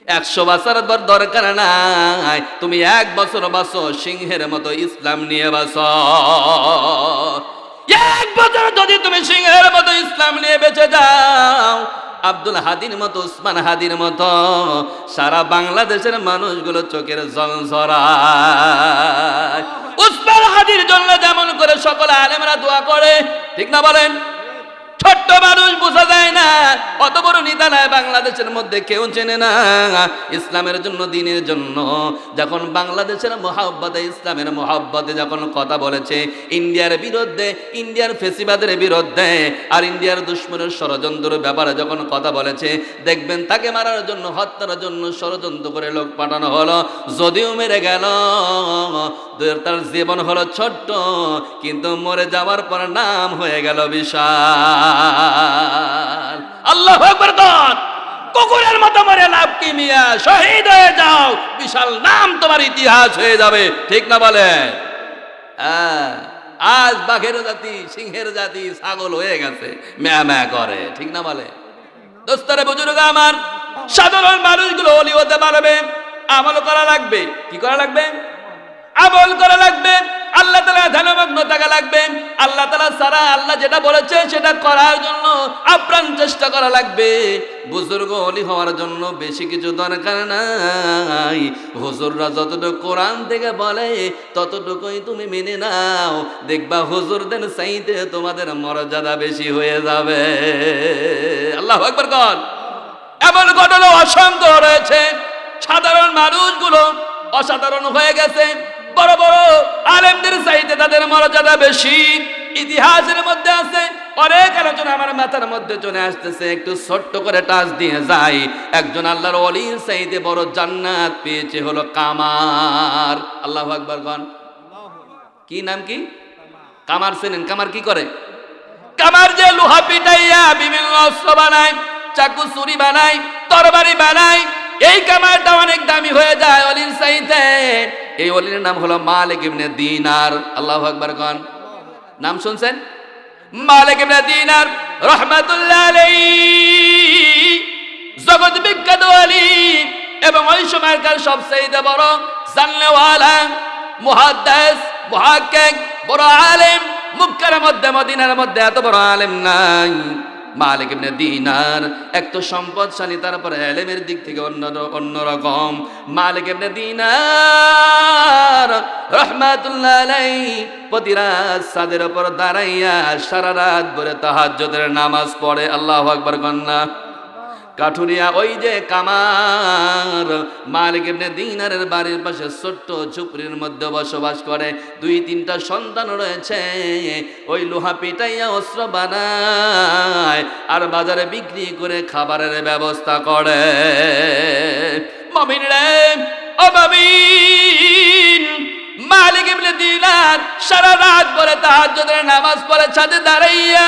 100 বছর দরকার নাই, তুমি 1 বছর বাঁচো, সিংহের মতো ইসলাম নিয়ে বাঁচো। 1 বছর যদি তুমি সিংহের মতো ইসলাম নিয়ে বেঁচে যাও, আব্দুল হাদির মতো, উসমান হাদির মতো সারা বাংলাদেশের মানুষগুলো চোখের জল ঝরায়। উসমান হাদির জন্য যেমন করে সকল আলেমরা দোয়া করে, ঠিক না বলেন? ছোট্ট মানুষ বোঝা যায় না, অত বড় নেতা নাই বাংলাদেশের মধ্যে, কেউ চেনে না। ইসলামের জন্য, দিনের জন্য যখন বাংলাদেশের মহাব্বতে, ইসলামের মহাব্বতে যখন কথা বলেছে, ইন্ডিয়ার বিরুদ্ধে, ইন্ডিয়ার ফেসিবাদের বিরুদ্ধে আর ইন্ডিয়ার দুশ্মনের ষড়যন্ত্রের ব্যাপারে যখন কথা বলেছে, দেখবেন তাকে মারার জন্য, হত্যার জন্য ষড়যন্ত্র করে লোক পাঠানো হলো। যদিও মেরে গেল, তার জীবন হলো ছোট্ট, কিন্তু মরে যাওয়ার পর নাম হয়ে গেল বিশাল। আল্লাহু আকবার। কুকুরের মতো মরে লাভ কি মিয়া, শহীদ হয়ে যাও, বিশাল নাম তোমার ইতিহাস হয়ে যাবে, ঠিক না বলে? আজ বাঘের জাতি, সিংহের জাতি ছাগল হয়ে গেছে, ম্যা ম্যা করে, ঠিক না বলে? দোস্তরে বুজুর্গ আমার, সাধারণ মানুষগুলো ওলি হতে পারবে, আমল করা লাগবে। কি করা লাগবে? আমল করা লাগবে। আল্লাহ তাআলা ধ্যানমগ্ন থাকা লাগবে। আল্লাহ তাআলা সারা, আল্লাহ যেটা বলেছে সেটা করার জন্য আপ্রাণ চেষ্টা করা লাগবে। বুজুর্গ ওলি হওয়ার জন্য বেশি কিছু দরকার নাই। হুজুররা যতটুকু কোরআন থেকে বলে ততটুকুই তুমি মেনে নাও, দেখবা হুজুরদের চাইতে তোমাদের মর্যাদা বেশি হয়ে যাবে। আল্লাহু আকবার কর। এমন ঘটনা অসংখ্য রয়েছে, সাধারণ মানুষগুলো অসাধারণ হয়ে গেছে, বড় বড় আলেমদের চাইতে তাদের মর্যাদা বেশি। ইতিহাসের মধ্যে আছে, অনেক আলোচনা আমার মাথার মধ্যে চলে আসতেছে, একটু ছোট্ট করে টাচ দিয়ে যাই। একজন আল্লাহর ওলির চাইতে বড় জান্নাত পেয়েছে হলো কামার। আল্লাহু আকবার গণ। কি নাম? কি কামার? চেনেন? কামার কি করে? কামার যে লোহা পিটাইয়া বিভিন্ন অস্ত্র বানায়, চাকু ছুরি বানায়, তরবারি বানায়, এই কামারটা অনেক দামি হয়ে যায় ওলির চাইতে। এই ওলির নাম হলো মালিক ইবনে দিনার। আল্লাহু আকবার গণ। নাম শুনছেন? মালিক ইবনে দিনার রাহমাতুল্লাহ আলাইহি, জগৎ বিখ্যাত ওলি এবং ওই সময়কার সবচেয়ে বড় জাননেওয়ালা মুহাদ্দিস, মুহাক্কিক, বড় আলেম। মক্কার মধ্যে, মদিনার মধ্যে এত বড় আলেম নাই। মালিক ইবনে দিনার এক তো সম্পদশালী, তারপরে ইলমের দিক থেকে অন্যরকম। মালিক ইবনে দিনার রাহমাতুল্লাহ আলাইহি প্রতি রাত ছাদের উপর দাঁড়াইয়া সারা রাত ভরে তাহাজ্জুদের নামাজ পড়ে। আল্লাহু আকবার কন্যা। কাঠুরিয়া ওই যে কামার, মালিক ইবনে দিনারের বাড়ির পাশে ছোট্ট ঝুপড়ির মধ্যে বসবাস করে। 2-3টা সন্তান রয়েছে। ওই লোহা পিটাইয়া অস্ত্র বানায় আর বাজারে বিক্রি করে খাবারের ব্যবস্থা করে। মুমিন রে, ও মুমিন, মালিক ইবনে দিনার সারা রাত ভরে তাহাজ্জুদের নামাজ পড়ে ছাদে দাঁড়াইয়া।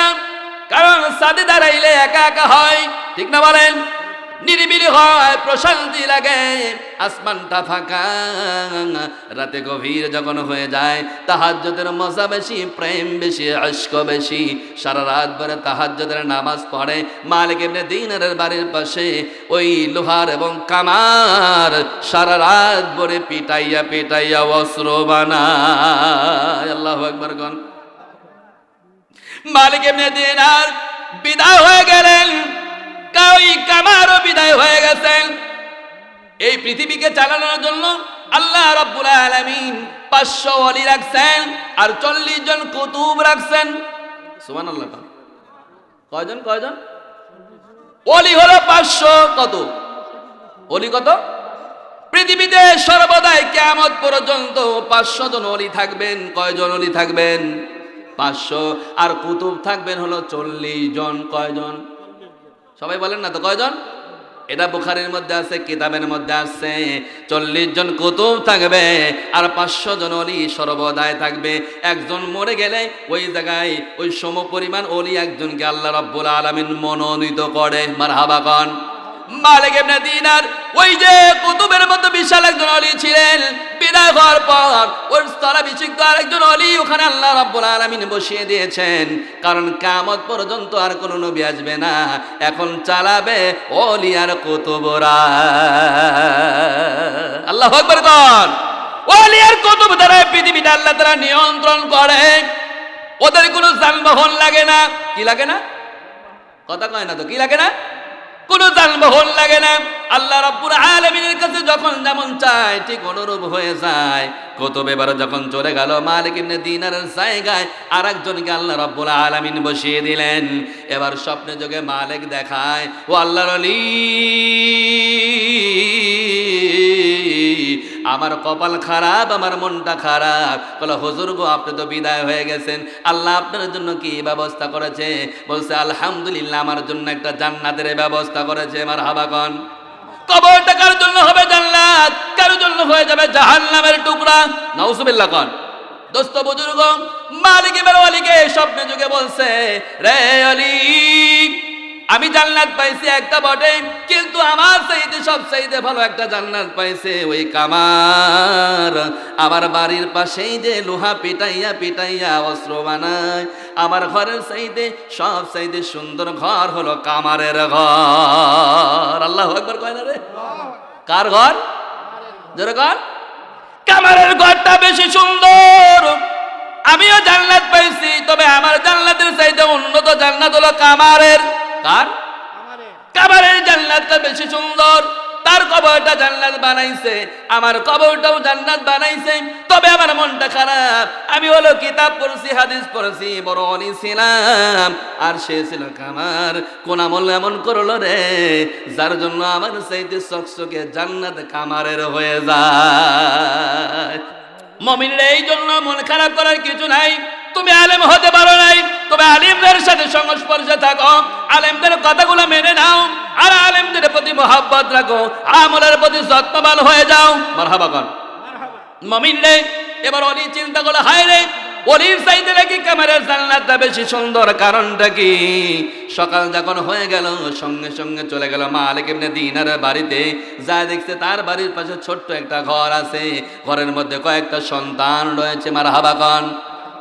কারণ ছাদে দাঁড়াইলে একা একা হয়, ঠিক না বলেন? নিরিবিলি হয়, প্রশান্তি লাগে, আসমানটা ফাঁকা। রাতে গভীর যখন হয়ে যায়, তাহাজ্জুদের মজা বেশি, প্রেম বেশি, ইশক বেশি। সারা রাত ভরে তাহাজ্জুদের নামাজ পড়ে। মালিক ইবনে দিনারের বাড়ির পাশে ওই লোহার এবং কামার সারা রাত ভরে পিটাইয়া পিটাইয়া অস্ত্র বানায়। আল্লাহু আকবার গণ। মালিক ইবনে দিনার বিদায় হয়ে গেলেন, ওই কামারও বিদায় হয়ে গেছেন। এই পৃথিবীকে চালানোর জন্য আল্লাহ রাব্বুল আলামিন 500 ওলি রাখছেন আর 40 জন কুতুব রাখছেন। সুবহানাল্লাহ। কয়জন? কয়জন ওলি হলো? 500। কত ওলি? কত? পৃথিবীতে সর্বদাই কিয়ামত পর্যন্ত 500 জন ওলি থাকবেন। কয়জন ওলি থাকবেন? 500। আর কুতুব থাকবেন হলো 40 জন। কয়জন? সবাই বলেন না তো, কয়জন? এটা বুখারীর মধ্যে আছে, কিতাবের মধ্যে আছে। 40 জন কুতুব থাকবে আর 500 জন ওলি সর্বদাই থাকবে। একজন মরে গেলে ওই জায়গায় ওই সমপরিমাণ ওলি একজনকে আল্লাহ রাব্বুল আলামিন মনোনীত করে। মারহাবা কন। মালিক ইবনে দিনার ওই যে কুতুবের মতো বিশাল একজন অলি ছিলেন, বিদায় হওয়ার পর ওর স্থলাভিষিক্ত আরেকজন অলি ওখানে আল্লাহ রাব্বুল আলামিন বসিয়ে দিয়েছেন। কারণ কিয়ামত পর্যন্ত আর কোনো নবী আসবে না, এখন চালাবে অলি আর কুতুবরা। আল্লাহু আকবার কোন। অলি আর কুতুব দ্বারা পৃথিবীটা আল্লাহ তাআলা নিয়ন্ত্রণ করে। ওদের কোনো যানবাহন লাগে না। কি লাগে না? কথা কয় না তো, কি লাগে না? কোনো যানবাহন লাগে না। আল্লাহ রাব্বুল আলামিনের কাছে যখন যেমন চায় ঠিক অনুরূপ হয়ে যায়। কুতুব এবার যখন চলে গেল, মালিক ইবনে দিনারের জায়গায় আরেকজনকে আল্লাহ রাব্বুল আলামিন বসিয়ে দিলেন। এবার স্বপ্নে যোগে মালিক দেখায়, ও আল্লাহর ওলি, আমার কপাল খারাপ, আমার মনটা খারাপ। বলে, হুজুর গো, আপনি তো বিদায় হয়ে গেছেন, আল্লাহ আপনার জন্য কি ব্যবস্থা করেছে? বলছে, আলহামদুলিল্লাহ, আমার জন্য একটা জান্নাতের ব্যবস্থা করেছে। মারহাবা কোন। কবরটা কার জন্য হবে জান্নাত, কার জন্য হয়ে যাবে জাহান্নামের টুকরা। নাউজুবিল্লাহ কোন। দোস্ত বুজুর্গ, মালিক এবার ওলিকে স্বপ্নে যুগে বলছে, রে ওলি, আমি জান্নাত পাইছি একটা বটে, কিন্তু আমার চাইতে সব চাইতে ভালো একটা জান্নাত পাইছে ওই কামার। আমার বাড়ির পাশেই যে লোহা পিটাইয়া পিটাইয়া অস্ত্র বানায়, আমার ঘরের চাইতে সব চাইতে সুন্দর ঘর হলো কামারের ঘর। আল্লাহু আকবার কয় না রে? কার ঘর? জোরে কর। কামারের ঘরটা বেশি সুন্দর। আমিও জান্নাত পাইছি, তবে আমার জান্নাতের চাইতে উন্নত জান্নাত হলো কামারের। কার? কামারের জান্নাতটা বেশি সুন্দর। তার কবরটা জান্নাত বানাইছে, আমার কবরটাও জান্নাত বানাইছে, তবে আমার মনটা খারাপ। আমি হলো কিতাব পড়ছি, হাদিস পড়ছি, বড় অলি ছিলাম, আর সে ছিল কামার। কোন আমল এমন করলো রে যার জন্য আমার চাইতে চকচকে জান্নাত কামারের হয়ে যায়। মুমিনের এই জন্য মন খারাপ করার কিছু নাই। তুমি আলেম হতে পারো নাই, তবে আলেমদের সাথে সংস্পর্শে থাকো, আলেমদের কথাগুলো মেনে নাও, আর আলেমদের প্রতি মহব্বত রাখো, আমলের প্রতি যত্নবান হয়ে যাও। মারহাবা কোন। মুমিন রে এবার ওলি চিন্তা করলো, হায় রে, ওলির চাইতে নাকি কামারের জান্নাতটা বেশি সুন্দর। কারণটা কি? সকাল যখন হয়ে গেল, সঙ্গে সঙ্গে চলে গেল মালিক ইবনে দিনারের বাড়িতে। যা দেখছে তার বাড়ির পাশে ছোট্ট একটা ঘর আছে, ঘরের মধ্যে কয়েকটা সন্তান রয়েছে। মারহাবা কোন।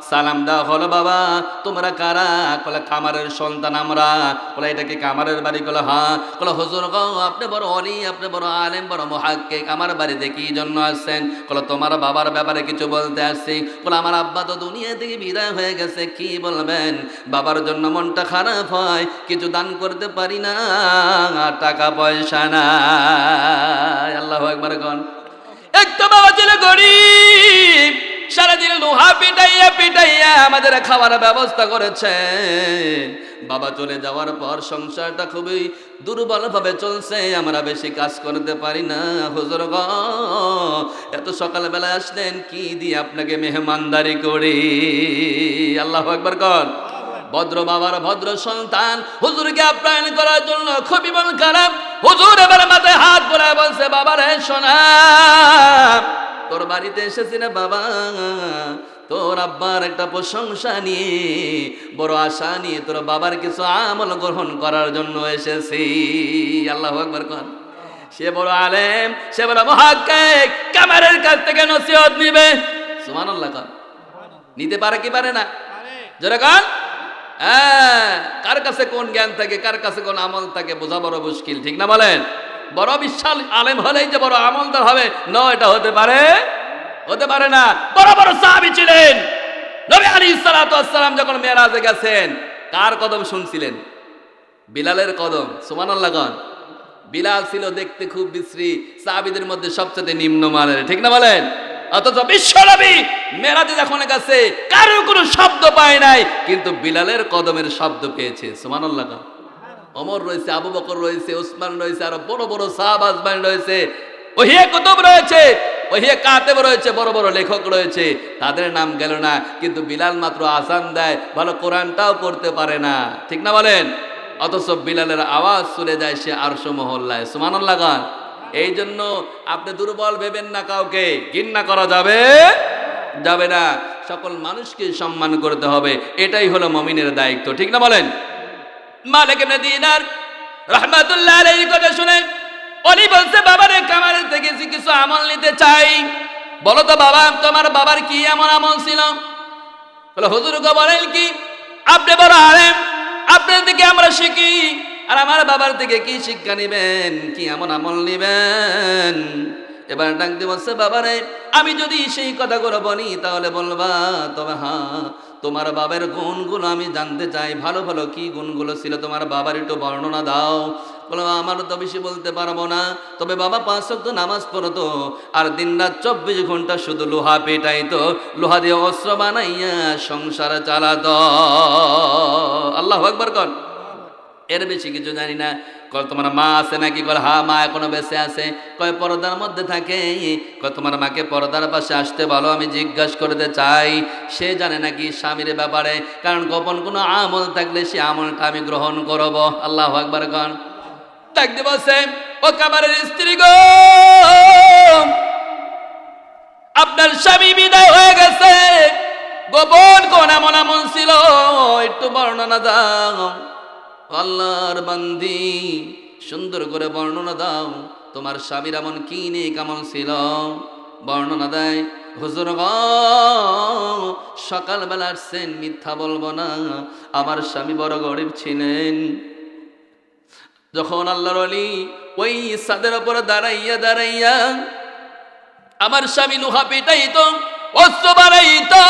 সালাম দেওয়া হলো, বাবা তোমরা কারা? বলে, কামারের সন্তান আমরা। বলে, এটা কি কামারের বাড়ি? বলে, হ্যাঁ। বলে, হুজুর গো, আপনি বড় অলি, আপনি বড় আলেম, বড় মুহাক্কিক, আমার বাড়িতে কি জন্য আসছেন? বলে, তোমার বাবার ব্যাপারে কিছু বলতে আসছি। বলে, আমার আব্বা তো দুনিয়া থেকে বিদায় হয়ে গেছে, কি বলবেন? বাবার জন্য মনটা খারাপ হয়, কিছু দান করতে পারি না, টাকা পয়সা নাই। আল্লাহু আকবার কোন। একটা বাবা ছিল গরিব, সারাদিন লোহা পিটাইয়া পিটাইয়া আমাদের খাওয়ার ব্যবস্থা করেছে। বাবা চলে যাওয়ার পর সংসারটা খুবই দুর্বল ভাবে চলছে, আমরা বেশি কাজ করতে পারি না। হুজুর গো, এত সকালবেলা আসলেন, কি দিয়ে আপনাকে মেহমানদারি করি? আল্লাহু আকবার কোন। ভদ্র বাবার ভদ্র সন্তান হুজুরকে আপ্যায়ন করার জন্য খুবই মন খারাপ। হুজুর এবার মাথায় হাত বোলায় বলছে, বাবা রে শোনা, তোর বাড়িতে এসেছি না বাবা, তোর আব্বার একটা প্রশংসা নিয়ে, বড় আশা নিয়ে তোর বাবার কিছু আমল গ্রহণ করার জন্য এসেছি। আল্লাহু আকবার কোন। সে বড় আলেম, সে বড় মুহাক্কিক, কামারের কাছ থেকে নসিহত নিবে। সুবহানাল্লাহ কোন। নিতে পারে কি পারে না? জোরে কোন। কার কাছে কোন জ্ঞান থাকে, কার কাছে কোন আমল থাকে বোঝা বড় মুশকিল, ঠিক না বলেন? বড় বিশাল আলেম হলেই যে বড় আমলদার হবে না, এটা হতে পারে? হতে পারে না। বড় বড় সাহাবী ছিলেন। নবী আলাইহিস সালাতু ওয়াস সালাম যখন মেরাজে গেছেন, কার কদম শুনছিলেন? বিলালের কদম। সুবহানাল্লাহ কোন। বিলাল ছিল দেখতে খুব বিশ্রী, সাহাবীদের মধ্যে সবচেয়ে নিম্নমানের, ঠিক না বলেন? অথচ বিশ্বনবী মেরাজে যখন গেছে কারোর কোনো শব্দ পায় নাই, কিন্তু বিলালের কদমের শব্দ পেয়েছে। সুবহানাল্লাহ কোন। ওমর রয়েছে, আবু বকর রয়েছে, ওসমান রয়েছে, আর বড় বড় সাহাবা আজমাইন রয়েছে, ওহিয়ে কুতুব রয়েছে, ওহিয়ে কাতেব রয়েছে, বড় বড় লেখক রয়েছে, তাদের নাম গেল না। কিন্তু বিলাল মাত্র আযান দেয়, ভালো কোরআনটাও পড়তে পারে না, ঠিক না বলেন? অথচ বিলালের আওয়াজ চলে যায় সে আরশ মহল্লায়। সুবহানাল্লাহ কোন। এই জন্য আপনি দুর্বল ভেবেন না, কাউকে ঘৃণা করা যাবে না। সকল মানুষকে সম্মান করতে হবে, এটাই হলো মুমিনের দায়িত্ব, ঠিক না বলেন? মালিক ইবনে দিনার রাহমাতুল্লাহ আলাইহির কথা শুনে অলি বলছে বাবারে কামারের থেকে কিছু আমল নিতে চাই, বলো তো বাবা তোমার বাবার কি এমন আমল ছিল? বলে হুজুরকে বলেন কি, আপনি বড় আলেম, আপনার থেকে আমরা শিখি, আর আমার বাবার থেকে কি শিক্ষা নিবেন, কি এমন আমল নিবেন? এবার ডাক দিয়ে বলছে বাবারে আমি যদি সেই কথাগুলো বলি তাহলে বলবা, তবে হ্যাঁ তোমার বাবার গুণগুলো আমি জানতে চাই, ভালো ভালো কি গুণগুলো ছিল তোমার বাবার, একটু বর্ণনা দাও। বলো আমারও তো বেশি বলতে পারবো না, তবে বাবা 5 ওয়াক্ত নামাজ পড়তো, আর দিনরাত 24 ঘন্টা শুধু লোহা পেটাইতো, লোহা দিয়ে অস্ত্র বানাইয়া সংসার চালাতো। আল্লাহু আকবার কর। এর বেশি কিছু জানি না। কয় তোমার মা আছে নাকি? কয় হ্যাঁ মা এখনো বেঁচে আছে। কয় পর্দার মধ্যে থাকে? কয় তোমার মাকে পর্দার পাশে আসতে বলো, আমি জিজ্ঞাসা করতে চাই সে জানে নাকি স্বামীর ব্যাপারে, কারণ গোপন কোনো আমল থাকলে সে আমলটা আমি গ্রহণ করব। আল্লাহু আকবার কন। থাকতে বসে ও কামারের স্ত্রী গো, আপনার স্বামী বিদায় হয়ে গেছে, গোপন কোন এমন আমল ছিল একটু বর্ণনা দাও। আল্লাহর বান্দি সুন্দর করে বর্ণনা দাও, তোমার স্বামীর এমন কি নেই কেমন ছিল? বর্ণনা দেয়, হুজুর গো সকালবেলা আসছেন, মিথ্যা বলবো না, আমার স্বামী বড় গরিব ছিলেন। যখন আল্লাহর ওলি ওই ছাদের উপরে দাঁড়াইয়া দাঁড়াইয়া আমার স্বামী লোহা পিটাইতো, অস্ত্র বানাইতো,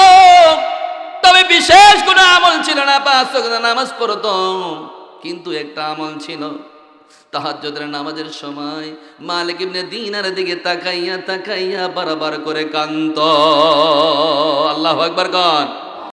তবে বিশেষ কোনো আমল ছিল না, 5 ওয়াক্ত নামাজ পড়তো, কিন্তু একটা আমল ছিল, তাহাজ্জুদের নামাজের সময় মালিক ইবনে দিনার দিকে তাকাইয়া তাকাইয়া বারবার করে কাঁদতো। আল্লাহু আকবার কন।